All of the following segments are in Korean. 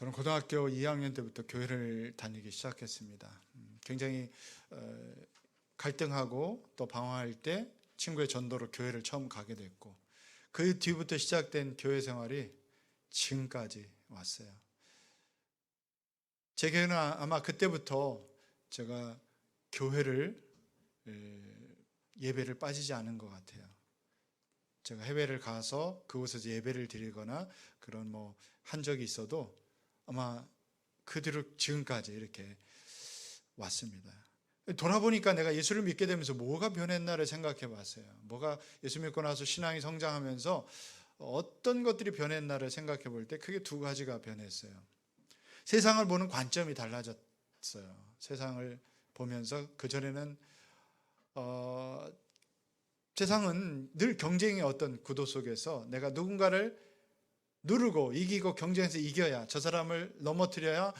저는 고등학교 2학년 때부터 교회를 다니기 시작했습니다. 굉장히 갈등하고 또 방황할 때 친구의 전도로 교회를 처음 가게 됐고, 그 뒤부터 시작된 교회 생활이 지금까지 왔어요. 제 교회는 아마 그때부터 제가 교회를 예배를 빠지지 않은 것 같아요. 제가 해외를 가서 그곳에서 예배를 드리거나 그런 한 적이 있어도 아마 그 뒤로 지금까지 이렇게 왔습니다. 돌아보니까 내가 예수를 믿게 되면서 뭐가 변했나를 생각해 봤어요. 뭐가 예수 믿고 나서 신앙이 성장하면서 어떤 것들이 변했나를 생각해 볼 때 크게 두 가지가 변했어요. 세상을 보는 관점이 달라졌어요. 세상을 보면서 그전에는 세상은 늘 경쟁의 어떤 구도 속에서 내가 누군가를 누르고 이기고 경쟁해서 이겨야, 저 사람을 넘어뜨려야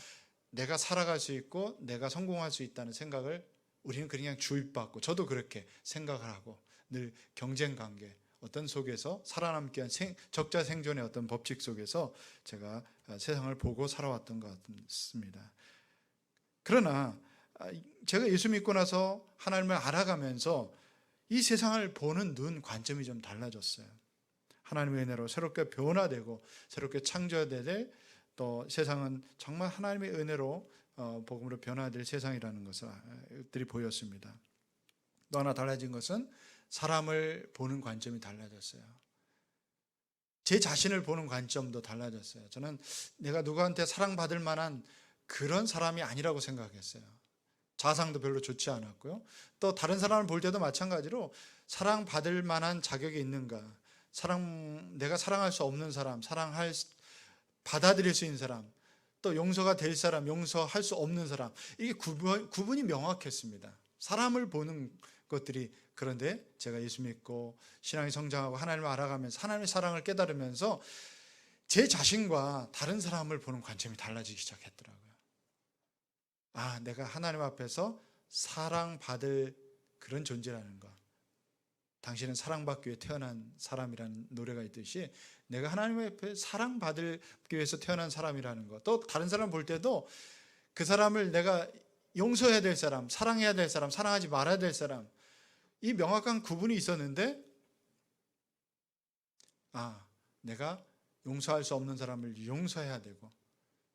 내가 살아갈 수 있고 내가 성공할 수 있다는 생각을 우리는 그냥 주입받고, 저도 그렇게 생각을 하고 늘 경쟁 관계 어떤 속에서 살아남기 위한 적자 생존의 어떤 법칙 속에서 제가 세상을 보고 살아왔던 것 같습니다. 그러나 제가 예수 믿고 나서 하나님을 알아가면서 이 세상을 보는 눈, 관점이 좀 달라졌어요. 하나님의 은혜로 새롭게 변화되고 새롭게 창조될, 또 세상은 정말 하나님의 은혜로 복음으로 변화될 세상이라는 것들이 보였습니다. 또 하나 달라진 것은 사람을 보는 관점이 달라졌어요. 제 자신을 보는 관점도 달라졌어요. 저는 내가 누구한테 사랑받을 만한 그런 사람이 아니라고 생각했어요. 자상도 별로 좋지 않았고요. 또 다른 사람을 볼 때도 마찬가지로 사랑받을 만한 자격이 있는가, 내가 사랑할 수 없는 사람, 받아들일 수 있는 사람, 또 용서가 될 사람, 용서할 수 없는 사람, 이게 구분이 명확했습니다. 사람을 보는 것들이. 그런데 제가 예수 믿고 신앙이 성장하고 하나님을 알아가면서 하나님의 사랑을 깨달으면서 제 자신과 다른 사람을 보는 관점이 달라지기 시작했더라고요. 내가 하나님 앞에서 사랑받을 그런 존재라는 것. 당신은 사랑받기 위해 태어난 사람이라는 노래가 있듯이 내가 하나님 앞에 사랑받기 위해서 태어난 사람이라는 것. 또 다른 사람 볼 때도 그 사람을 내가 용서해야 될 사람, 사랑해야 될 사람, 사랑하지 말아야 될 사람, 이 명확한 구분이 있었는데 내가 용서할 수 없는 사람을 용서해야 되고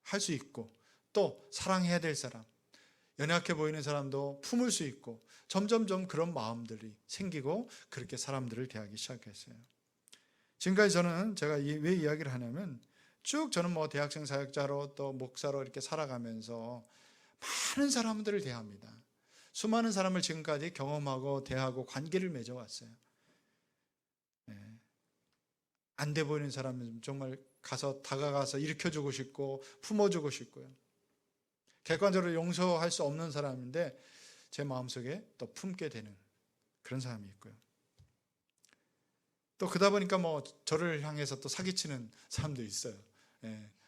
할 수 있고, 또 사랑해야 될 사람, 연약해 보이는 사람도 품을 수 있고, 점점점 그런 마음들이 생기고 그렇게 사람들을 대하기 시작했어요. 지금까지 제가 왜 이야기를 하냐면, 쭉 저는 대학생 사역자로 또 목사로 이렇게 살아가면서 많은 사람들을 대합니다. 수많은 사람을 지금까지 경험하고 대하고 관계를 맺어왔어요. 안 돼 보이는 사람은 정말 다가가서 일으켜주고 싶고 품어주고 싶고요. 객관적으로 용서할 수 없는 사람인데 제 마음속에 또 품게 되는 그런 사람이 있고요. 또 그러다 보니까 저를 향해서 또 사기치는 사람도 있어요.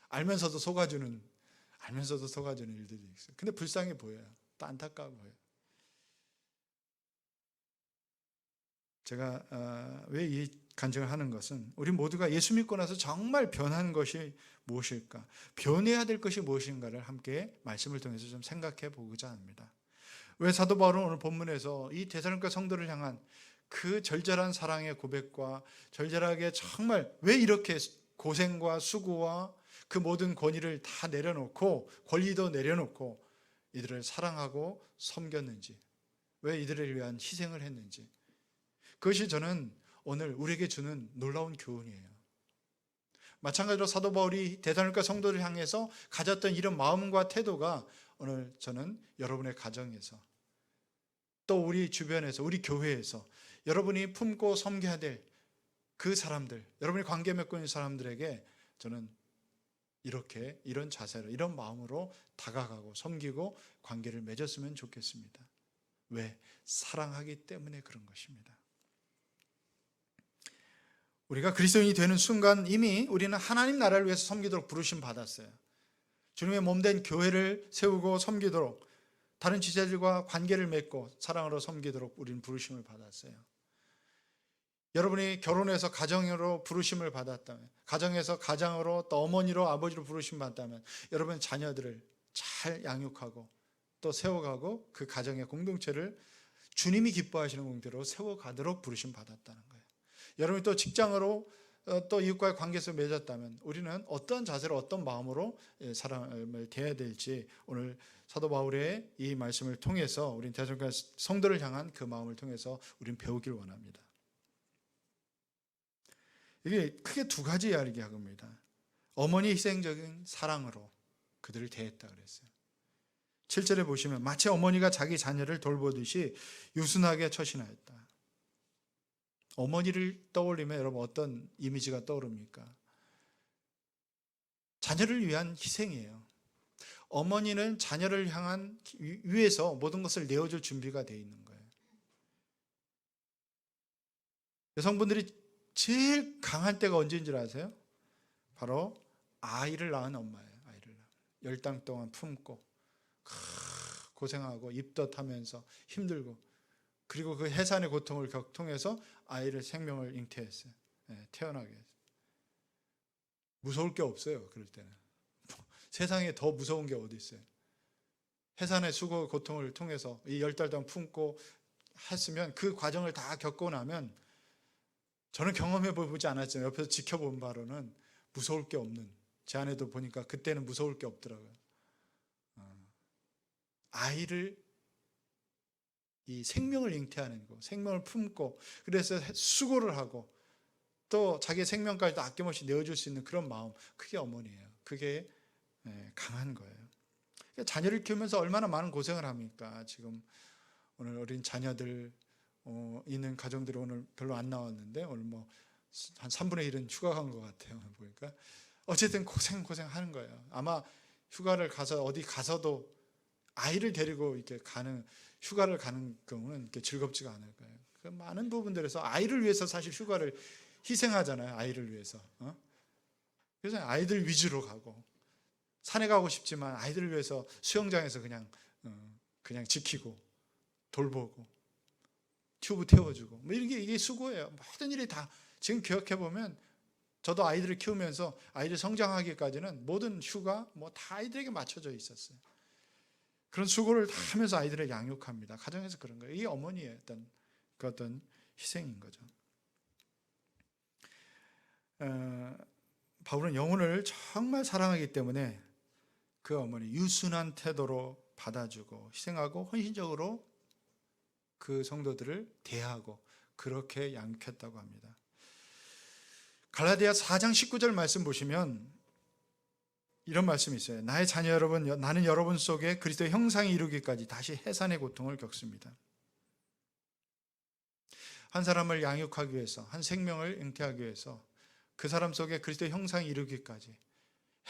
알면서도 속아주는 일들이 있어요. 근데 불쌍해 보여요. 또 안타까워 보여요. 제가 왜 이 간증을 하는 것은, 우리 모두가 예수 믿고 나서 정말 변한 것이 무엇일까, 변해야 될 것이 무엇인가를 함께 말씀을 통해서 좀 생각해 보고자 합니다. 왜 사도 바울은 오늘 본문에서 이 데살로니가 성도를 향한 그 절절한 사랑의 고백과 절절하게 정말 왜 이렇게 고생과 수고와 그 모든 권위를 다 내려놓고, 권리도 내려놓고 이들을 사랑하고 섬겼는지, 왜 이들을 위한 희생을 했는지, 그것이 저는 오늘 우리에게 주는 놀라운 교훈이에요. 마찬가지로 사도 바울이 데살로니가 성도를 향해서 가졌던 이런 마음과 태도가 오늘 저는 여러분의 가정에서, 또 우리 주변에서, 우리 교회에서 여러분이 품고 섬겨야 될 그 사람들, 여러분이 관계 맺고 있는 사람들에게 저는 이런 자세로, 이런 마음으로 다가가고 섬기고 관계를 맺었으면 좋겠습니다. 왜? 사랑하기 때문에 그런 것입니다. 우리가 그리스도인이 되는 순간 이미 우리는 하나님 나라를 위해서 섬기도록 부르심 받았어요. 주님의 몸된 교회를 세우고 섬기도록, 다른 지체들과 관계를 맺고 사랑으로 섬기도록 우리는 부르심을 받았어요. 여러분이 결혼해서 가정으로 부르심을 받았다면, 가정에서 가장으로 또 어머니로 아버지로 부르심 받았다면 여러분 자녀들을 잘 양육하고 또 세워가고 그 가정의 공동체를 주님이 기뻐하시는 공동체로 세워가도록 부르심 받았다는 거예요. 여러분이 또 직장으로 또 이웃과의 관계에서 맺었다면 우리는 어떤 자세로 어떤 마음으로 사람을 대해야 될지 오늘 사도 바울의 이 말씀을 통해서 우린 대성교회 성도를 향한 그 마음을 통해서 우린 배우길 원합니다. 이게 크게 두 가지 이야기합니다. 어머니 희생적인 사랑으로 그들을 대했다 그랬어요. 7절에 보시면 마치 어머니가 자기 자녀를 돌보듯이 유순하게 처신하였다. 어머니를 떠올리면 여러분 어떤 이미지가 떠오릅니까? 자녀를 위한 희생이에요. 어머니는 자녀를 향한 위해서 모든 것을 내어줄 준비가 되어 있는 거예요. 여성분들이 제일 강한 때가 언제인 줄 아세요? 바로 아이를 낳은 엄마예요. 아이를 낳은. 10달 동안 품고 고생하고 입덧하면서 힘들고 그리고 그 해산의 고통을 통해서 아이를 생명을 잉태했어요. 태어나게 했어요. 무서울 게 없어요. 그럴 때는 세상에 더 무서운 게 어디 있어요? 해산의 수고 고통을 통해서 이 10달 동안 품고 했으면 그 과정을 다 겪고 나면 저는 경험해 보지 않았지만 옆에서 지켜본 바로는 무서울 게 없는, 제 아내도 보니까 그때는 무서울 게 없더라고요. 아이를 이 생명을 잉태하는 거, 생명을 품고 그래서 수고를 하고 또 자기의 생명까지도 아낌없이 내어줄 수 있는 그런 마음, 그게 어머니예요. 그게 강한 거예요. 자녀를 키우면서 얼마나 많은 고생을 합니까? 지금 오늘 어린 자녀들 있는 가정들이 오늘 별로 안 나왔는데 오늘 뭐 한 3분의 1은 휴가 간 것 같아요. 보니까 어쨌든 고생하는 거예요. 아마 휴가를 가서 어디 가서도 아이를 데리고 이렇게 가는 휴가를 가는 경우는 이렇게 즐겁지가 않을 거예요. 그 많은 부분들에서 아이를 위해서 사실 휴가를 희생하잖아요. 아이를 위해서. 그래서 아이들 위주로 가고 산에 가고 싶지만 아이들을 위해서 수영장에서 그냥 지키고 돌보고 튜브 태워주고 뭐 이게 수고예요. 모든 일이 다 지금 기억해 보면 저도 아이들을 키우면서 아이들 성장하기까지는 모든 휴가 뭐 다 아이들에게 맞춰져 있었어요. 그런 수고를 다 하면서 아이들을 양육합니다. 가정에서 그런 거예요. 이게 어머니의 어떤 희생인 거죠. 바울은 영혼을 정말 사랑하기 때문에 그 어머니 유순한 태도로 받아주고 희생하고 헌신적으로 그 성도들을 대하고 그렇게 양육했다고 합니다. 갈라디아 4장 19절 말씀 보시면 이런 말씀이 있어요. 나의 자녀 여러분, 나는 여러분 속에 그리스도의 형상이 이루기까지 다시 해산의 고통을 겪습니다. 한 사람을 양육하기 위해서, 한 생명을 잉태하기 위해서 그 사람 속에 그리스도의 형상이 이루기까지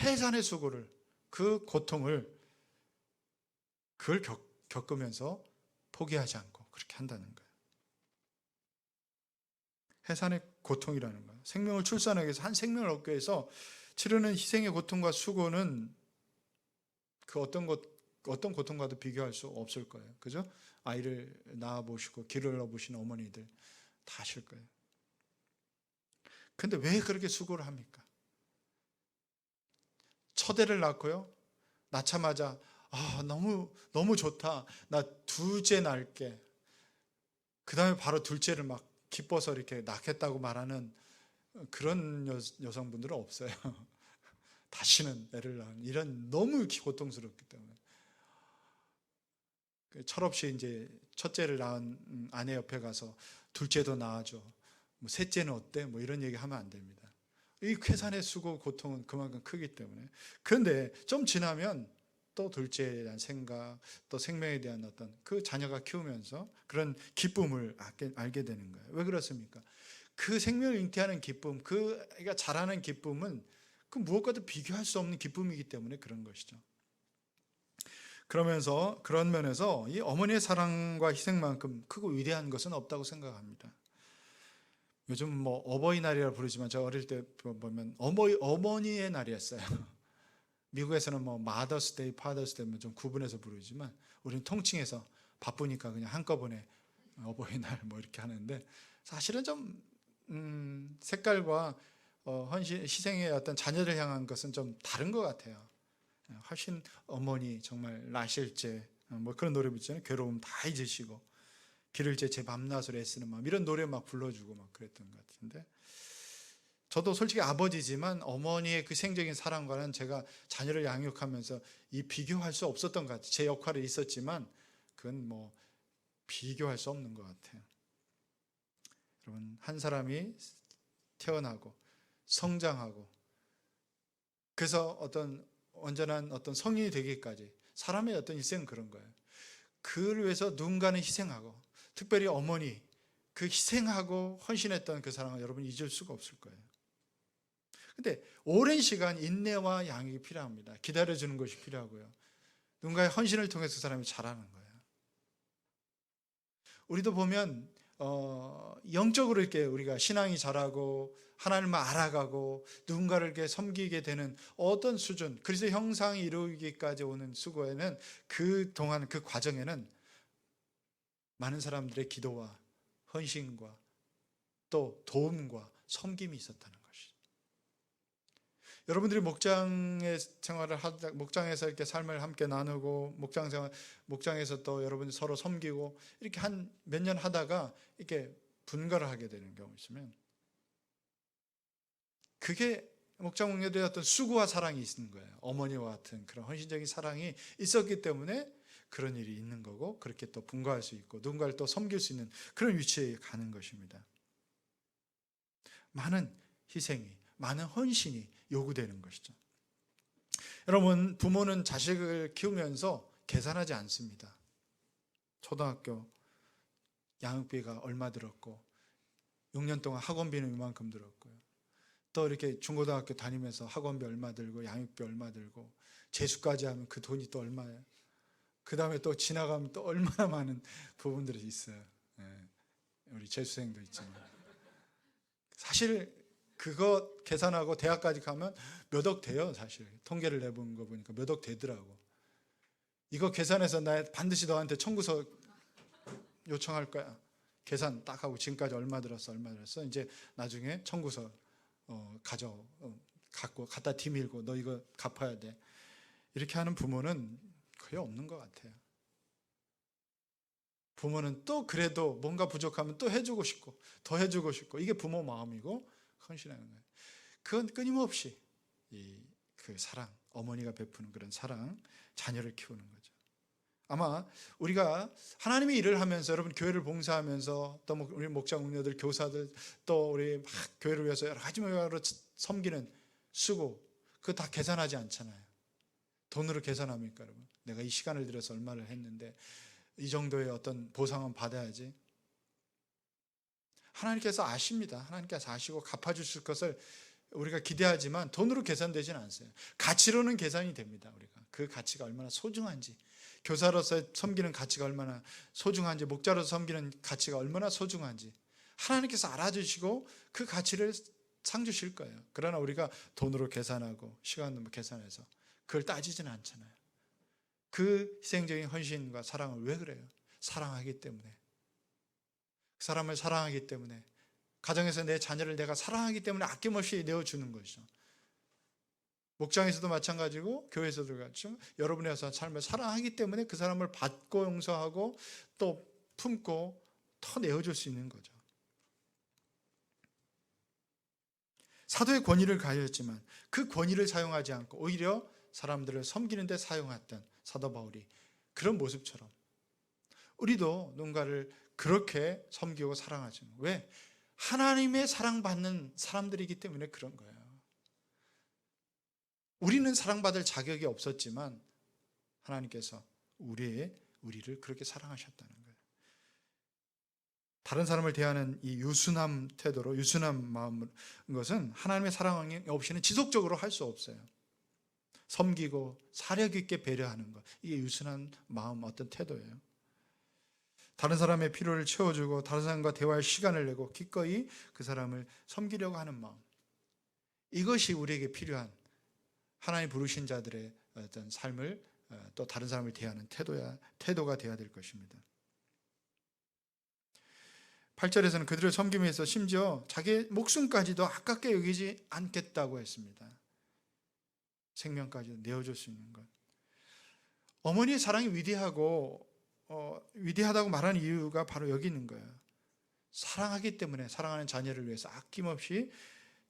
해산의 수고를, 그 고통을 그걸 겪으면서 포기하지 않고 그렇게 한다는 거예요. 해산의 고통이라는 거예요. 생명을 출산하기 위해서, 한 생명을 얻기 위해서 치르는 희생의 고통과 수고는 그 어떤 고통과도 비교할 수 없을 거예요. 그죠? 아이를 낳아보시고 기르러보시는 어머니들 다 아실 거예요. 근데 왜 그렇게 수고를 합니까? 첫애를 낳고요. 낳자마자 너무 좋다. 나 둘째 낳을게. 그 다음에 바로 둘째를 막 기뻐서 이렇게 낳겠다고 말하는 그런 여성분들은 없어요. 다시는 애를 낳은 이런 너무 고통스럽기 때문에 철없이 이제 첫째를 낳은 아내 옆에 가서 둘째도 낳아줘. 뭐 셋째는 어때? 뭐 이런 얘기 하면 안 됩니다. 이 해산의 수고 고통은 그만큼 크기 때문에. 그런데 좀 지나면 또 둘째에 대한 생각, 또 생명에 대한 어떤 그 자녀가 키우면서 그런 기쁨을 알게 되는 거예요. 왜 그렇습니까? 그 생명을 잉태하는 기쁨, 그 애가 자라는 기쁨은 그 무엇과도 비교할 수 없는 기쁨이기 때문에 그런 것이죠. 그러면서 그런 면에서 이 어머니의 사랑과 희생만큼 크고 위대한 것은 없다고 생각합니다. 요즘 뭐 어버이날이라 부르지만 제가 어릴 때 보면 어머니의 날이었어요. 미국에서는 뭐 마더스데이, 파더스데이 좀 구분해서 부르지만 우리는 통칭해서 바쁘니까 그냥 한꺼번에 어버이날 뭐 이렇게 하는데 사실은 좀 색깔과 헌신, 희생의 어떤 자녀를 향한 것은 좀 다른 것 같아요. 훨씬 어머니 정말 나실제 뭐 그런 노래 있잖아요. 괴로움 다 잊으시고 기를제 제 밤낮을 애쓰는 마음, 이런 노래 막 불러주고 막 그랬던 것 같은데, 저도 솔직히 아버지지만 어머니의 그 생적인 사랑과는 제가 자녀를 양육하면서 이 비교할 수 없었던 것 같아요. 제 역할이 있었지만 그건 뭐 비교할 수 없는 것 같아요. 여러분, 한 사람이 태어나고 성장하고 그래서 어떤 온전한 어떤 성인이 되기까지 사람의 어떤 일생은 그런 거예요. 그를 위해서 누군가는 희생하고, 특별히 어머니, 그 희생하고 헌신했던 그 사랑을 여러분 잊을 수가 없을 거예요. 근데 오랜 시간 인내와 양육이 필요합니다. 기다려주는 것이 필요하고요. 누군가의 헌신을 통해서 그 사람이 자라는 거예요. 우리도 보면 영적으로 이렇게 우리가 신앙이 자라고 하나님을 알아가고 누군가를 이렇게 섬기게 되는 어떤 수준, 그리스도의 형상이 이루기까지 오는 수고에는, 그 동안 그 과정에는 많은 사람들의 기도와 헌신과 또 도움과 섬김이 있었다는 것이죠. 여러분들이 목장의 생활을 하다, 목장에서 이렇게 삶을 함께 나누고 목장 생활, 목장에서 또 여러분 서로 섬기고 이렇게 한 몇 년 하다가 이렇게 분가를 하게 되는 경우 있으면, 그게 목장 목녀들의 어떤 수고와 사랑이 있는 거예요. 어머니와 같은 그런 헌신적인 사랑이 있었기 때문에 그런 일이 있는 거고, 그렇게 또 분가할 수 있고 누군가를 또 섬길 수 있는 그런 위치에 가는 것입니다. 많은 희생이, 많은 헌신이 요구되는 것이죠. 여러분, 부모는 자식을 키우면서 계산하지 않습니다. 초등학교 양육비가 얼마 들었고 6년 동안 학원비는 이만큼 들었고요. 또 이렇게 중고등학교 다니면서 학원비 얼마 들고 양육비 얼마 들고 재수까지 하면 그 돈이 또 얼마예요. 그 다음에 또 지나가면 또 얼마나 많은 부분들이 있어요. 우리 재수생도 있지만 사실 그거 계산하고 대학까지 가면 몇 억 돼요. 사실 통계를 내본 거 보니까 몇 억 되더라고. 이거 계산해서 나 반드시 너한테 청구서 요청할 거야. 계산 딱 하고 지금까지 얼마 들었어, 얼마 들었어. 이제 나중에 청구서 갖고 갖다 뒤밀고 너 이거 갚아야 돼. 이렇게 하는 부모는 거의 없는 것 같아요. 부모는 또 그래도 뭔가 부족하면 또 해주고 싶고 더 해주고 싶고, 이게 부모 마음이고 헌신하는 거예요. 그건 끊임없이 그 사랑, 어머니가 베푸는 그런 사랑, 자녀를 키우는 거죠. 아마 우리가 하나님의 일을 하면서, 여러분 교회를 봉사하면서 또 우리 목장 목녀들, 교사들, 또 우리 막 교회를 위해서 여러 가지 모양으로 섬기는 수고, 그거 다 계산하지 않잖아요. 돈으로 계산합니까, 여러분? 내가 이 시간을 들여서 얼마를 했는데 이 정도의 어떤 보상은 받아야지. 하나님께서 아십니다. 하나님께서 아시고 갚아주실 것을 우리가 기대하지만 돈으로 계산되지는 않아요. 가치로는 계산이 됩니다. 우리가 그 가치가 얼마나 소중한지, 교사로서 섬기는 가치가 얼마나 소중한지, 목자로서 섬기는 가치가 얼마나 소중한지 하나님께서 알아주시고 그 가치를 상 주실 거예요. 그러나 우리가 돈으로 계산하고 시간으로 계산해서 그걸 따지지는 않잖아요. 그 희생적인 헌신과 사랑을 왜 그래요? 사랑하기 때문에. 그 사람을 사랑하기 때문에, 가정에서 내 자녀를 내가 사랑하기 때문에 아낌없이 내어주는 것이죠. 목장에서도 마찬가지고 교회에서도 그렇죠. 여러분의 삶을 사랑하기 때문에 그 사람을 받고 용서하고 또 품고 더 내어줄 수 있는 거죠. 사도의 권위를 가졌지만 그 권위를 사용하지 않고 오히려 사람들을 섬기는 데 사용했던 사도 바울이, 그런 모습처럼 우리도 누군가를 그렇게 섬기고 사랑하지는, 왜? 하나님의 사랑받는 사람들이기 때문에 그런 거예요. 우리는 사랑받을 자격이 없었지만 하나님께서 우리를 그렇게 사랑하셨다는 거예요. 다른 사람을 대하는 이 유순한 태도로, 유순한 마음인 것은 하나님의 사랑 없이는 지속적으로 할 수 없어요. 섬기고 사력 있게 배려하는 것, 이게 유순한 마음, 어떤 태도예요. 다른 사람의 필요를 채워주고 다른 사람과 대화할 시간을 내고 기꺼이 그 사람을 섬기려고 하는 마음, 이것이 우리에게 필요한 하나님 부르신 자들의 어떤 삶을, 또 다른 사람을 대하는 태도가 되어야 될 것입니다. 8절에서는 그들을 섬기기 위해서 심지어 자기 목숨까지도 아깝게 여기지 않겠다고 했습니다. 생명까지도 내어줄 수 있는 것. 어머니의 사랑이 위대하다고 말하는 이유가 바로 여기 있는 거예요. 사랑하기 때문에, 사랑하는 자녀를 위해서 아낌없이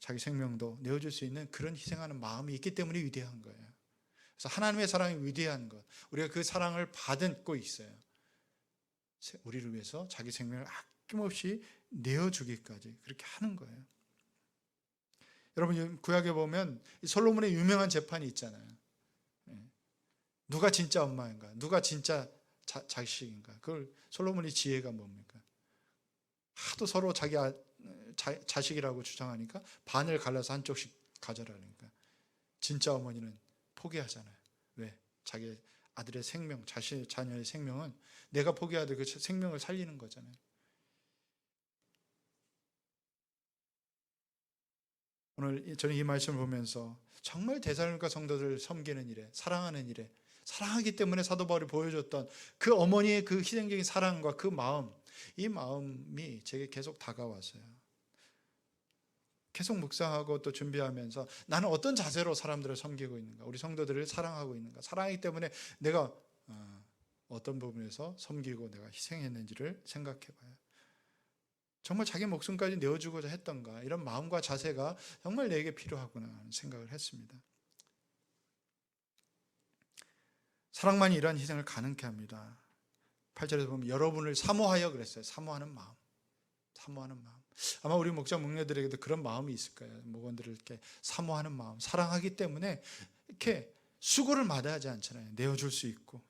자기 생명도 내어줄 수 있는 그런 희생하는 마음이 있기 때문에 위대한 거예요. 그래서 하나님의 사랑이 위대한 것, 우리가 그 사랑을 받고 있어요. 우리를 위해서 자기 생명을 아낌없이 내어주기까지 그렇게 하는 거예요. 여러분, 구약에 보면 솔로몬의 유명한 재판이 있잖아요. 누가 진짜 엄마인가, 누가 진짜 자식인가. 그걸 솔로몬의 지혜가 뭡니까? 하도 서로 자기 자식이라고 주장하니까 반을 갈라서 한쪽씩 가져라니까. 진짜 어머니는 포기하잖아요. 왜? 자기 아들의 생명, 자녀의 생명은 내가 포기하되 그 생명을 살리는 거잖아요. 오늘 저는 이 말씀을 보면서 정말 데살로니가 성도들을 섬기는 일에, 사랑하는 일에, 사랑하기 때문에 사도 바울이 보여줬던 그 어머니의 그 희생적인 사랑과 그 마음, 이 마음이 제게 계속 다가왔어요. 계속 묵상하고 또 준비하면서 나는 어떤 자세로 사람들을 섬기고 있는가, 우리 성도들을 사랑하고 있는가, 사랑하기 때문에 내가 어떤 부분에서 섬기고 내가 희생했는지를 생각해 봐요. 정말 자기 목숨까지 내어주고자 했던가, 이런 마음과 자세가 정말 내게 필요하구나 하는 생각을 했습니다. 사랑만이 이러한 희생을 가능케 합니다. 8절에서 보면 여러분을 사모하여 그랬어요. 사모하는 마음. 사모하는 마음. 아마 우리 목자 목녀들에게도 그런 마음이 있을 거예요. 목원들을 이렇게 사모하는 마음, 사랑하기 때문에 이렇게 수고를 마다하지 않잖아요. 내어줄 수 있고.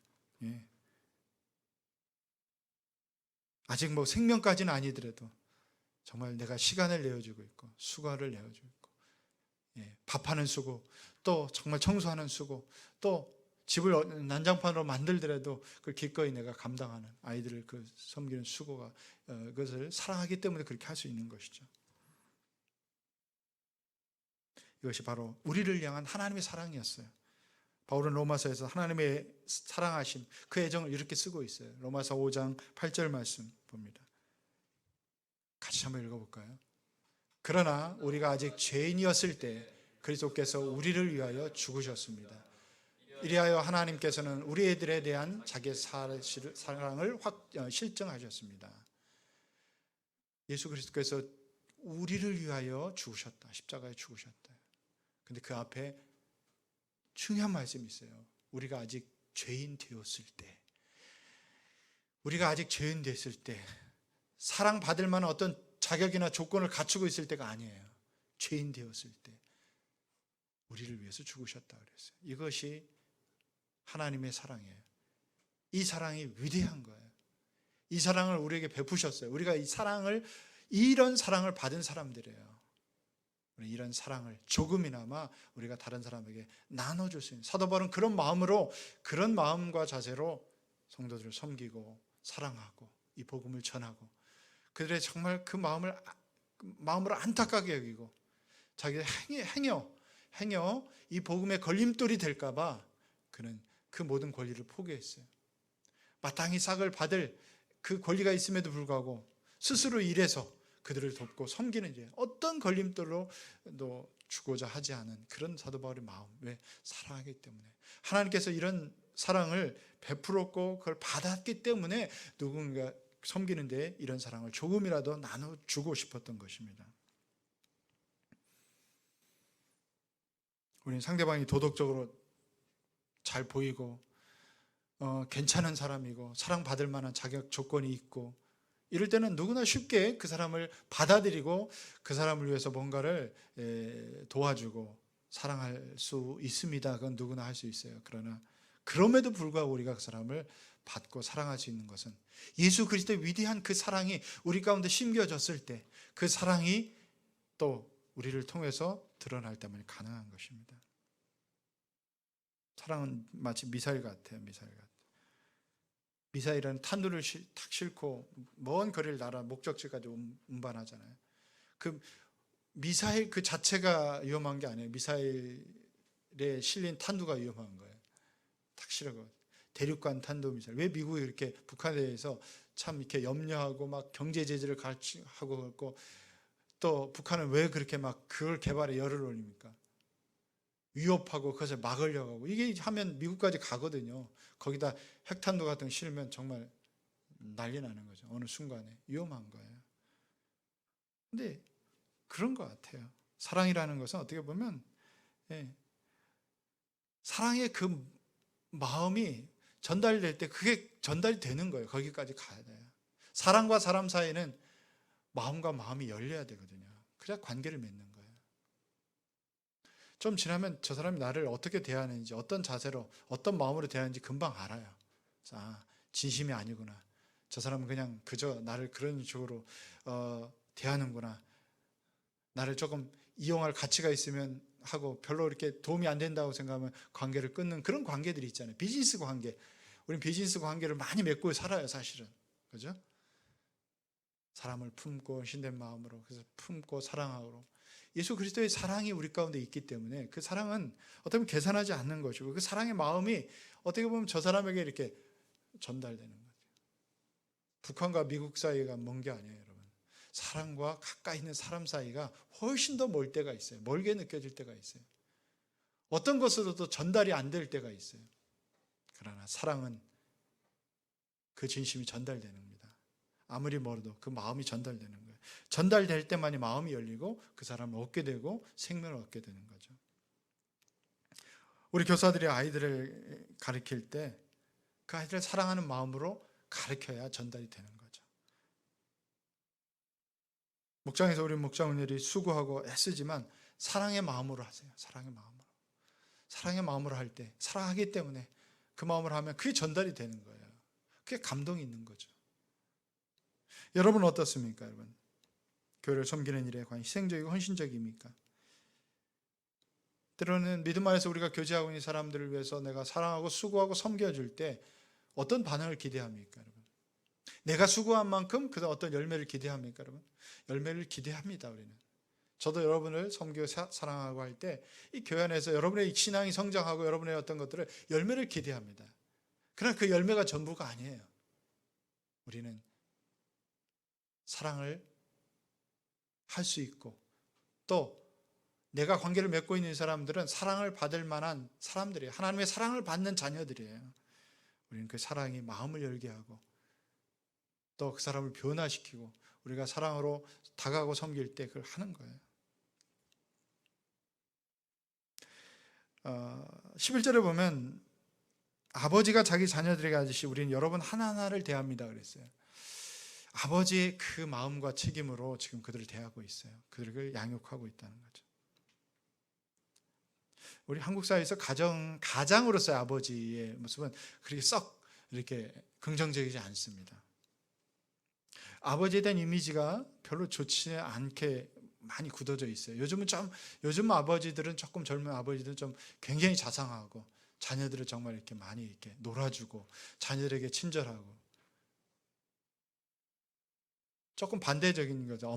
예. 아직 뭐 생명까지는 아니더라도 정말 내가 시간을 내어주고 있고, 수고를 내어주고 있고, 예. 밥하는 수고, 또 정말 청소하는 수고, 또 집을 난장판으로 만들더라도 그걸 기꺼이 내가 감당하는, 아이들을 그 섬기는 수고가, 그것을 사랑하기 때문에 그렇게 할 수 있는 것이죠. 이것이 바로 우리를 향한 하나님의 사랑이었어요. 바울은 로마서에서 하나님의 사랑하심, 그 애정을 이렇게 쓰고 있어요. 로마서 5장 8절 말씀 봅니다. 같이 한번 읽어볼까요? 그러나 우리가 아직 죄인이었을 때 그리스도께서 우리를 위하여 죽으셨습니다. 이리하여 하나님께서는 우리들에 대한 자기의 사랑을 실증하셨습니다. 예수 그리스도께서 우리를 위하여 죽으셨다. 십자가에 죽으셨다. 근데 그 앞에 중요한 말씀이 있어요. 우리가 아직 죄인 되었을 때, 우리가 아직 죄인 됐을 때, 사랑받을 만한 어떤 자격이나 조건을 갖추고 있을 때가 아니에요. 죄인 되었을 때 우리를 위해서 죽으셨다 그랬어요. 이것이 하나님의 사랑이에요. 이 사랑이 위대한 거예요. 이 사랑을 우리에게 베푸셨어요. 우리가 이런 사랑을 받은 사람들이에요. 이런 사랑을 조금이나마 우리가 다른 사람에게 나눠줄 수 있는, 사도 바울은 그런 마음으로, 그런 마음과 자세로 성도들을 섬기고 사랑하고 이 복음을 전하고, 그들의 정말 그 마음으로 안타깝게 여기고, 자기의 행여 이 복음의 걸림돌이 될까봐 그는 그 모든 권리를 포기했어요. 마땅히 삭을 받을 그 권리가 있음에도 불구하고 스스로 일해서 그들을 돕고 섬기는 일, 어떤 걸림돌로 주고자 하지 않은 그런 사도 바울의 마음. 왜? 사랑하기 때문에. 하나님께서 이런 사랑을 베풀었고 그걸 받았기 때문에 누군가 섬기는데 이런 사랑을 조금이라도 나눠주고 싶었던 것입니다. 우리는 상대방이 도덕적으로 잘 보이고 괜찮은 사람이고 사랑받을 만한 자격 조건이 있고, 이럴 때는 누구나 쉽게 그 사람을 받아들이고 그 사람을 위해서 뭔가를 도와주고 사랑할 수 있습니다. 그건 누구나 할 수 있어요. 그러나 그럼에도 불구하고 우리가 그 사람을 받고 사랑할 수 있는 것은 예수 그리스도의 위대한 그 사랑이 우리 가운데 심겨졌을 때, 그 사랑이 또 우리를 통해서 드러날 때만 가능한 것입니다. 사랑은 마치 미사일 같아요. 미사일은 탄두를 탁 싣고 먼 거리를 날아 목적지까지 운반하잖아요. 그 미사일 그 자체가 위험한 게 아니에요. 미사일에 실린 탄두가 위험한 거예요. 탁 실어가 대륙간 탄도 미사일. 왜 미국이 이렇게 북한에 대해서 참 이렇게 염려하고 막 경제 제재를 하고 있고, 또 북한은 왜 그렇게 막 그걸 개발에 열을 올립니까? 위협하고 그것을 막으려고 하고, 이게 하면 미국까지 가거든요. 거기다 핵탄두 같은 거 실으면 정말 난리 나는 거죠. 어느 순간에 위험한 거예요. 근데 그런 것 같아요. 사랑이라는 것은 어떻게 보면 사랑의 그 마음이 전달될 때 그게 전달이 되는 거예요. 거기까지 가야 돼요. 사람과 사람 사이는 마음과 마음이 열려야 되거든요. 그래야 관계를 맺는 거예요. 좀 지나면 저 사람이 나를 어떻게 대하는지, 어떤 자세로, 어떤 마음으로 대하는지 금방 알아요. 아, 진심이 아니구나. 저 사람은 그냥 그저 나를 그런 식으로 대하는구나. 나를 조금 이용할 가치가 있으면 하고 별로 이렇게 도움이 안 된다고 생각하면 관계를 끊는 그런 관계들이 있잖아요. 비즈니스 관계. 우리는 비즈니스 관계를 많이 맺고 살아요, 사실은. 그죠? 사람을 품고 신된 마음으로, 그래서 품고 사랑하고, 예수 그리스도의 사랑이 우리 가운데 있기 때문에 그 사랑은 어떻게 보면 계산하지 않는 것이고, 그 사랑의 마음이 어떻게 보면 저 사람에게 이렇게 전달되는 거죠. 북한과 미국 사이가 먼 게 아니에요, 여러분. 사람과 가까이 있는 사람 사이가 훨씬 더 멀 때가 있어요. 멀게 느껴질 때가 있어요. 어떤 것으로도 전달이 안 될 때가 있어요. 그러나 사랑은 그 진심이 전달되는 겁니다. 아무리 멀어도 그 마음이 전달되는 거예요. 전달될 때만이 마음이 열리고 그 사람을 얻게 되고 생명을 얻게 되는 거죠. 우리 교사들이 아이들을 가르칠 때 그 아이들을 사랑하는 마음으로 가르쳐야 전달이 되는 거죠. 목장에서 우리 목장원들이 수고하고 애쓰지만 사랑의 마음으로 하세요. 사랑의 마음으로. 사랑의 마음으로 할 때, 사랑하기 때문에 그 마음으로 하면 그게 전달이 되는 거예요. 그게 감동이 있는 거죠. 여러분 어떻습니까, 여러분? 교회를 섬기는 일에 과연 희생적이고 헌신적입니까? 때로는 믿음 안에서 우리가 교제하고 있는 사람들을 위해서 내가 사랑하고 수고하고 섬겨줄 때 어떤 반응을 기대합니까, 여러분? 내가 수고한 만큼 그 어떤 열매를 기대합니까, 여러분? 열매를 기대합니다, 우리는. 저도 여러분을 섬기고 사랑하고 할 때 이 교회 안에서 여러분의 신앙이 성장하고 여러분의 어떤 것들을 열매를 기대합니다. 그러나 그 열매가 전부가 아니에요. 우리는 사랑을 할 수 있고, 또 내가 관계를 맺고 있는 사람들은 사랑을 받을 만한 사람들이에요. 하나님의 사랑을 받는 자녀들이에요. 우리는 그 사랑이 마음을 열게 하고 또 그 사람을 변화시키고 우리가 사랑으로 다가가고 섬길 때 그걸 하는 거예요. 11절에 보면 아버지가 자기 자녀들에게 하듯이 우리는 여러분 하나하나를 대합니다 그랬어요. 아버지의 그 마음과 책임으로 지금 그들을 대하고 있어요. 그들을 양육하고 있다는 거죠. 우리 한국 사회에서 가장으로서의 아버지의 모습은 그렇게 썩 이렇게 긍정적이지 않습니다. 아버지에 대한 이미지가 별로 좋지 않게 많이 굳어져 있어요. 요즘 아버지들은 조금 젊은 아버지들은 좀 굉장히 자상하고 자녀들을 정말 이렇게 많이 이렇게 놀아주고 자녀들에게 친절하고, 조금 반대적인 거죠.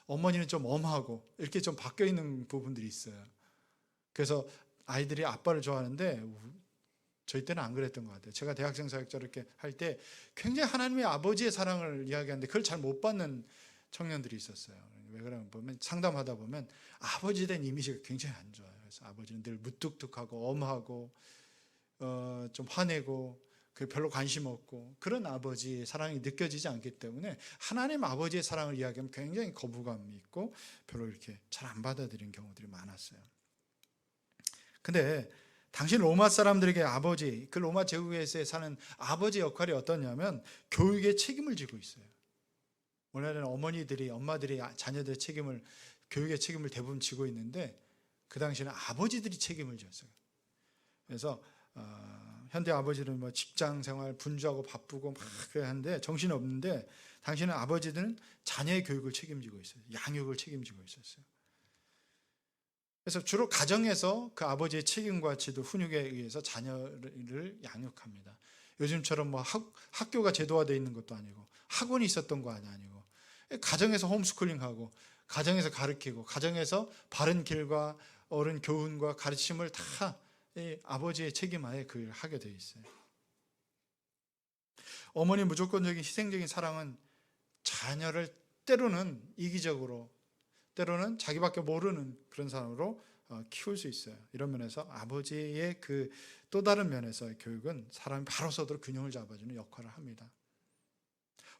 어머니는 좀 엄하고 이렇게 좀 바뀌어 있는 부분들이 있어요. 그래서 아이들이 아빠를 좋아하는데 저희 때는 안 그랬던 것 같아요. 제가 대학생 사역자 이렇게 할 때 굉장히 하나님의 아버지의 사랑을 이야기하는데 그걸 잘 못 받는 청년들이 있었어요. 왜 그러면 보면 상담하다 보면 아버지에 대한 이미지가 굉장히 안 좋아요. 그래서 아버지는 늘 무뚝뚝하고 엄하고 좀 화내고 별로 관심 없고 그런 아버지의 사랑이 느껴지지 않기 때문에 하나님 아버지의 사랑을 이야기하면 굉장히 거부감이 있고 별로 이렇게 잘 안 받아들이는 경우들이 많았어요. 근데 당시 로마 사람들에게 아버지, 그 로마 제국에서 사는 아버지 역할이 어떠냐면 교육의 책임을 지고 있어요. 원래는 엄마들이 자녀들의 책임을, 교육의 책임을 대부분 지고 있는데 그 당시에는 아버지들이 책임을 졌어요. 그래서 현대 아버지는 뭐 직장 생활 분주하고 바쁘고 막 그래야 하는데 정신이 없는데 당시에는 아버지들은 자녀의 교육을 책임지고 있어요. 양육을 책임지고 있었어요. 그래서 주로 가정에서 그 아버지의 책임과 지도 훈육에 의해서 자녀를 양육합니다. 요즘처럼 뭐 학교가 제도화되어 있는 것도 아니고 학원이 있었던 거 아니고 가정에서 홈스쿨링하고 가정에서 가르치고 가정에서 바른 길과 옳은 교훈과 가르침을 다 아버지의 책임하에 그걸 하게 되어 있어요. 어머니 무조건적인 희생적인 사랑은 자녀를 때로는 이기적으로, 때로는 자기밖에 모르는 그런 사람으로 키울 수 있어요. 이런 면에서 아버지의 그 또 다른 면에서의 교육은 사람이 바로 서도록 균형을 잡아주는 역할을 합니다.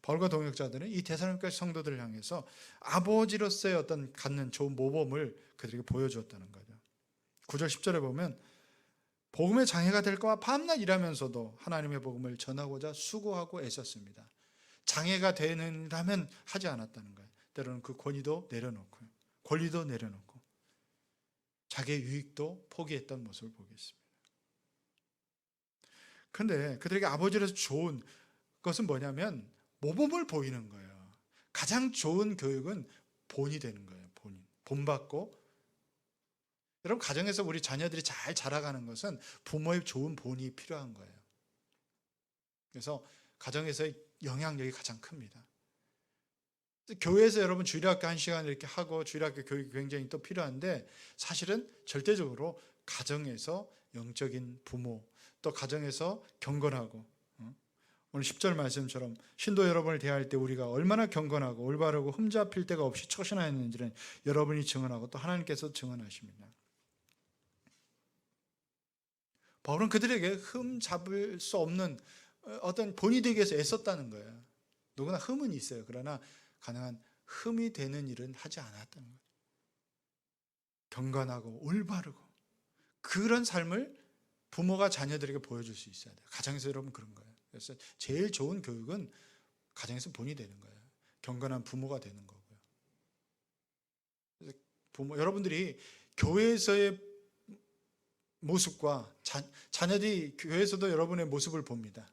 바울과 동역자들은 이 데살로니가 성도들을 향해서 아버지로서의 어떤 갖는 좋은 모범을 그들에게 보여주었다는 거죠. 9절 10절에 보면 복음의 장애가 될까 밤낮 일하면서도 하나님의 복음을 전하고자 수고하고 애썼습니다. 장애가 되는다면 하지 않았다는 거예요. 때로는 그 권위도 내려놓고요, 권리도 내려놓고 자기의 유익도 포기했던 모습을 보게 했습니다. 그런데 그들에게 아버지로서 좋은 것은 뭐냐면 모범을 보이는 거예요. 가장 좋은 교육은 본이 되는 거예요. 본받고. 여러분, 가정에서 우리 자녀들이 잘 자라가는 것은 부모의 좋은 본이 필요한 거예요. 그래서 가정에서의 영향력이 가장 큽니다. 교회에서 여러분 주일학교 1시간 이렇게 하고 주일학교 교육이 굉장히 또 필요한데, 사실은 절대적으로 가정에서 영적인 부모, 또 가정에서 경건하고, 오늘 10절 말씀처럼 신도 여러분을 대할 때 우리가 얼마나 경건하고 올바르고 흠잡힐 데가 없이 처신하였는지는 여러분이 증언하고 또 하나님께서 증언하십니다. 바울은 그들에게 흠잡을 수 없는 어떤 본이 되기 위해서 애썼다는 거예요. 누구나 흠은 있어요. 그러나 가능한 흠이 되는 일은 하지 않았다는 거예요. 경건하고 올바르고 그런 삶을 부모가 자녀들에게 보여줄 수 있어야 돼요. 가정에서 여러분 그런 거예요. 그래서 제일 좋은 교육은 가정에서 본이 되는 거예요. 경건한 부모가 되는 거고요. 그래서 여러분들이 교회에서의 모습과 자녀들이 교회에서도 여러분의 모습을 봅니다.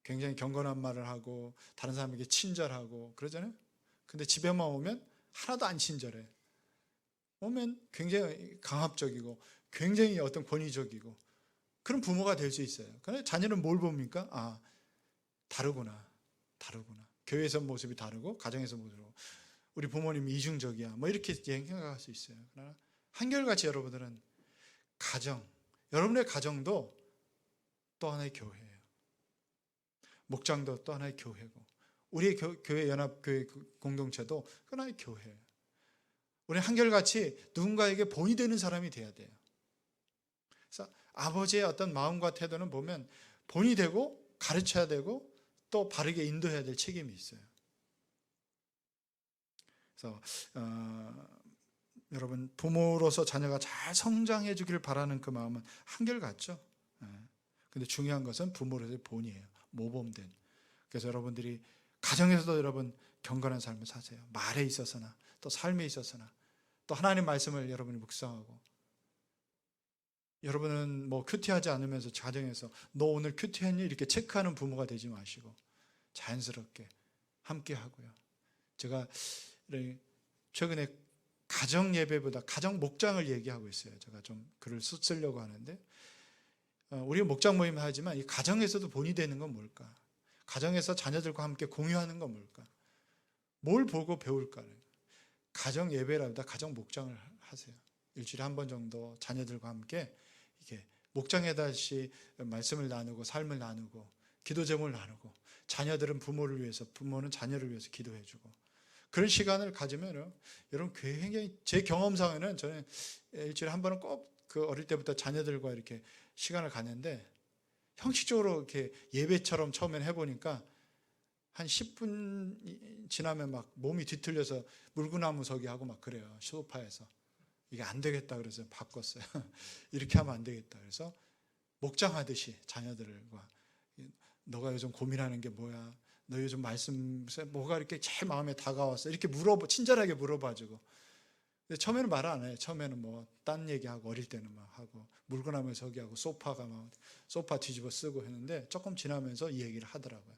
굉장히 경건한 말을 하고 다른 사람에게 친절하고 그러잖아요. 근데 집에만 오면 하나도 안 친절해. 오면 굉장히 강압적이고 굉장히 어떤 권위적이고 그런 부모가 될 수 있어요. 그런데 자녀는 뭘 봅니까? 아, 다르구나. 교회에서 모습이 다르고 가정에서 모습이 다르고 우리 부모님이 이중적이야. 뭐 이렇게 생각할 수 있어요. 그러나 한결같이 여러분들은 여러분의 가정도 또 하나의 교회예요. 목장도 또 하나의 교회고 우리의 교회 연합교회 공동체도 하나의 교회예요. 우리는 한결같이 누군가에게 본이 되는 사람이 돼야 돼요. 그래서 아버지의 어떤 마음과 태도는 보면 본이 되고 가르쳐야 되고 또 바르게 인도해야 될 책임이 있어요. 그래서 여러분 부모로서 자녀가 잘 성장해 주기를 바라는 그 마음은 한결같죠. 근데 중요한 것은 부모로서의 본이에요. 모범된. 그래서 여러분들이 가정에서도 여러분 경건한 삶을 사세요. 말에 있어서나 또 삶에 있어서나 또 하나님 말씀을 여러분이 묵상하고 여러분은 뭐 큐티하지 않으면서 가정에서 너 오늘 큐티했니? 이렇게 체크하는 부모가 되지 마시고 자연스럽게 함께 하고요. 제가 최근에 가정 예배보다 가정 목장을 얘기하고 있어요. 제가 좀 글을 쓰려고 하는데 우리가 목장 모임을 하지만 이 가정에서도 본이 되는 건 뭘까? 가정에서 자녀들과 함께 공유하는 건 뭘까? 뭘 보고 배울까를. 가정 예배라보다 가정 목장을 하세요. 일주일에 한 번 정도 자녀들과 함께 이렇게 목장에다시 말씀을 나누고 삶을 나누고 기도 제목을 나누고 자녀들은 부모를 위해서 부모는 자녀를 위해서 기도해주고 그런 시간을 가지면 여러분 굉장히 제 경험상에는 저는 일주일에 한 번은 꼭 그 어릴 때부터 자녀들과 이렇게 시간을 갖는데 형식적으로 이렇게 예배처럼 처음엔 해보니까 한 10분 지나면 막 몸이 뒤틀려서 물구나무 서기 하고 막 그래요. 소파에서. 이게 안 되겠다 그래서 바꿨어요. 이렇게 하면 안 되겠다. 그래서 목장하듯이 자녀들과 너가 요즘 고민하는 게 뭐야? 너 요즘 말씀 뭐가 이렇게 제일 마음에 다가왔어? 이렇게 친절하게 물어봐주고. 근데 처음에는 말 안 해요. 처음에는 뭐 딴 얘기하고 어릴 때는 막 하고 물구나무에 서기 하고 소파 뒤집어 쓰고 했는데 조금 지나면서 이 얘기를 하더라고요.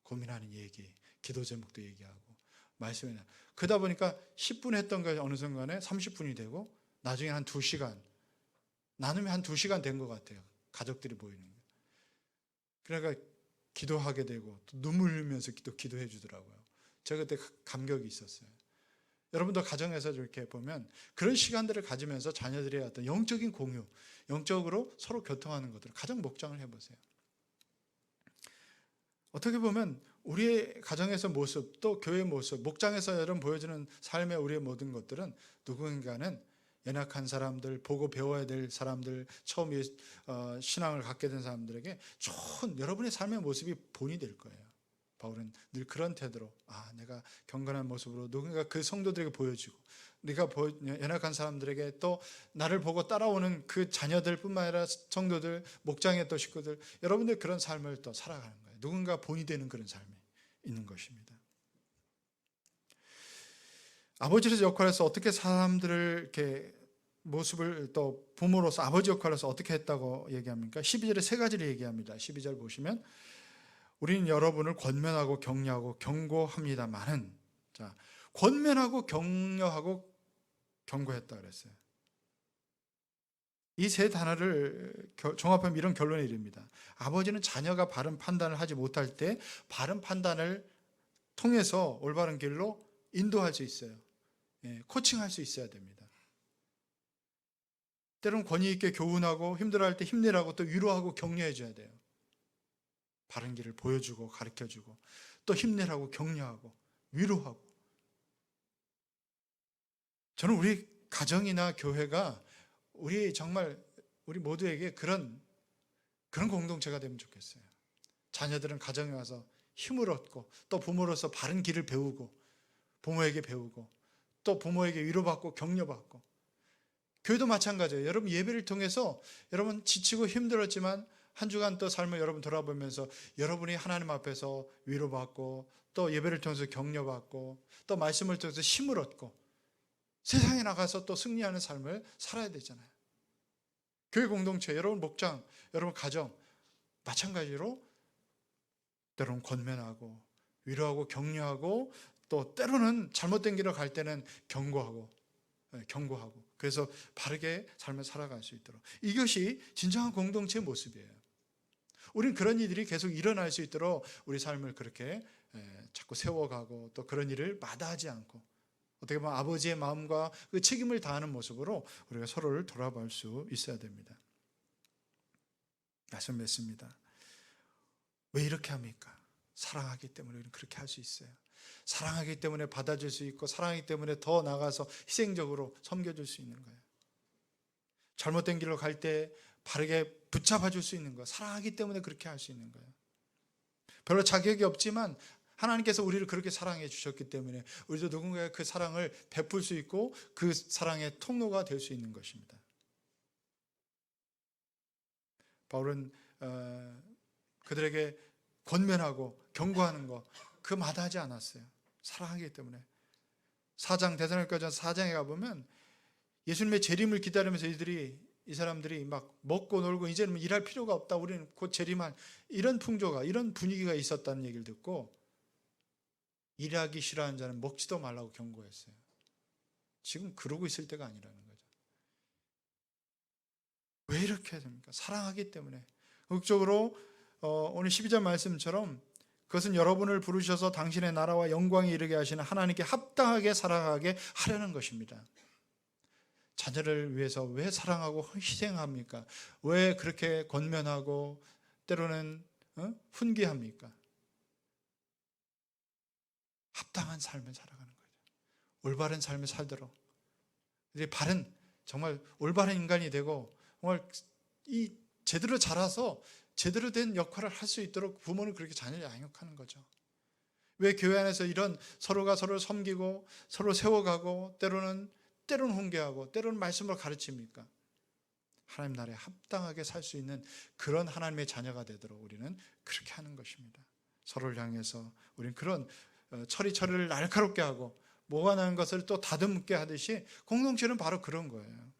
고민하는 얘기, 기도 제목도 얘기하고 말씀에 그러다 보니까 10분 했던 게 어느 순간에 30분이 되고 나중에 한 2시간 나누면 한 2시간 된 것 같아요. 가족들이 모이는 게. 그러니까 기도하게 되고 또 눈물 흘리면서 기도해 주더라고요. 제가 그때 감격이 있었어요. 여러분도 가정에서 이렇게 보면 그런 시간들을 가지면서 자녀들의 어떤 영적인 공유, 영적으로 서로 교통하는 것들을 가정 목장을 해보세요. 어떻게 보면 우리의 가정에서 모습, 또 교회 모습, 목장에서 여러분 보여주는 삶의 우리의 모든 것들은 누군가는 연약한 사람들, 보고 배워야 될 사람들, 처음 신앙을 갖게 된 사람들에게 좋은 여러분의 삶의 모습이 본이 될 거예요. 바울은 늘 그런 태도로 내가 경건한 모습으로 누군가 그 성도들에게 보여주고, 네가 연약한 사람들에게 또 나를 보고 따라오는 그 자녀들뿐만 아니라 성도들, 목장의 또 식구들, 여러분들 그런 삶을 또 살아가는 거예요. 누군가 본이 되는 그런 삶이 있는 것입니다. 아버지로서 역할에서 어떻게 사람들을 이렇게 모습을, 또 부모로서 아버지 역할에서 어떻게 했다고 얘기합니까? 12절에 세 가지를 얘기합니다. 12절 보시면 우리는 여러분을 권면하고 격려하고 경고합니다마는, 자, 권면하고 격려하고 경고했다 그랬어요. 이 세 단어를 종합하면 이런 결론에 이릅니다. 아버지는 자녀가 바른 판단을 하지 못할 때 바른 판단을 통해서 올바른 길로 인도할 수 있어요. 코칭할 수 있어야 됩니다. 때로는 권위 있게 교훈하고 힘들어할 때 힘내라고 또 위로하고 격려해 줘야 돼요. 바른 길을 보여주고 가르쳐주고 또 힘내라고 격려하고 위로하고. 저는 우리 가정이나 교회가 정말 우리 모두에게 그런 공동체가 되면 좋겠어요. 자녀들은 가정에 와서 힘을 얻고 또 부모로서 바른 길을 배우고 부모에게 배우고 또 부모에게 위로받고 격려받고, 교회도 마찬가지예요. 여러분 예배를 통해서 여러분 지치고 힘들었지만 한 주간 또 삶을 여러분 돌아보면서 여러분이 하나님 앞에서 위로받고 또 예배를 통해서 격려받고 또 말씀을 통해서 힘을 얻고 세상에 나가서 또 승리하는 삶을 살아야 되잖아요. 교회 공동체, 여러분 목장, 여러분 가정 마찬가지로 때로는 권면하고 위로하고 격려하고 또 때로는 잘못된 길을 갈 때는 경고하고 그래서 바르게 삶을 살아갈 수 있도록, 이것이 진정한 공동체의 모습이에요. 우리는 그런 일들이 계속 일어날 수 있도록 우리 삶을 그렇게 자꾸 세워가고 또 그런 일을 마다하지 않고 어떻게 보면 아버지의 마음과 그 책임을 다하는 모습으로 우리가 서로를 돌아볼 수 있어야 됩니다. 말씀 맺습니다. 왜 이렇게 합니까? 사랑하기 때문에 우리는 그렇게 할 수 있어요. 사랑하기 때문에 받아줄 수 있고 사랑하기 때문에 더 나아가서 희생적으로 섬겨줄 수 있는 거예요. 잘못된 길로 갈 때 바르게 붙잡아줄 수 있는 거예요. 사랑하기 때문에 그렇게 할 수 있는 거예요. 별로 자격이 없지만 하나님께서 우리를 그렇게 사랑해 주셨기 때문에 우리도 누군가의 그 사랑을 베풀 수 있고 그 사랑의 통로가 될 수 있는 것입니다. 바울은 그들에게 권면하고 경고하는 거 그 마다하지 않았어요. 사랑하기 때문에. 4장 데살로니가전서 4장에 가보면 예수님의 재림을 기다리면서 이 사람들이 막 먹고 놀고 이제는 일할 필요가 없다, 우리는 곧 재림할, 이런 풍조가, 이런 분위기가 있었다는 얘기를 듣고 일하기 싫어하는 자는 먹지도 말라고 경고했어요. 지금 그러고 있을 때가 아니라는 거죠. 왜 이렇게 해야 됩니까? 사랑하기 때문에. 극적으로 오늘 12절 말씀처럼 그것은 여러분을 부르셔서 당신의 나라와 영광에 이르게 하시는 하나님께 합당하게 살아가게 하려는 것입니다. 자녀를 위해서 왜 사랑하고 희생합니까? 왜 그렇게 권면하고 때로는 훈계합니까? 합당한 삶을 살아가는 거죠. 올바른 삶을 살도록 바른, 정말 올바른 인간이 되고 정말 이 제대로 자라서 제대로 된 역할을 할 수 있도록 부모는 그렇게 자녀를 양육하는 거죠. 왜 교회 안에서 이런 서로가 서로를 섬기고 서로 세워가고 때로는 훈계하고 때로는 말씀으로 가르칩니까? 하나님 나라에 합당하게 살 수 있는 그런 하나님의 자녀가 되도록 우리는 그렇게 하는 것입니다. 서로를 향해서 우리는 그런 처리를 날카롭게 하고 뭐가 나는 것을 또 다듬게 하듯이 공동체는 바로 그런 거예요.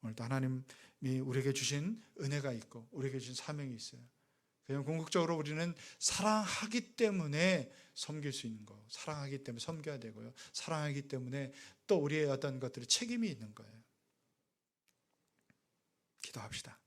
오늘도 하나님이 우리에게 주신 은혜가 있고 우리에게 주신 사명이 있어요. 그냥 궁극적으로 우리는 사랑하기 때문에 섬길 수 있는 거, 사랑하기 때문에 섬겨야 되고요, 사랑하기 때문에 또 우리의 어떤 것들이 책임이 있는 거예요. 기도합시다.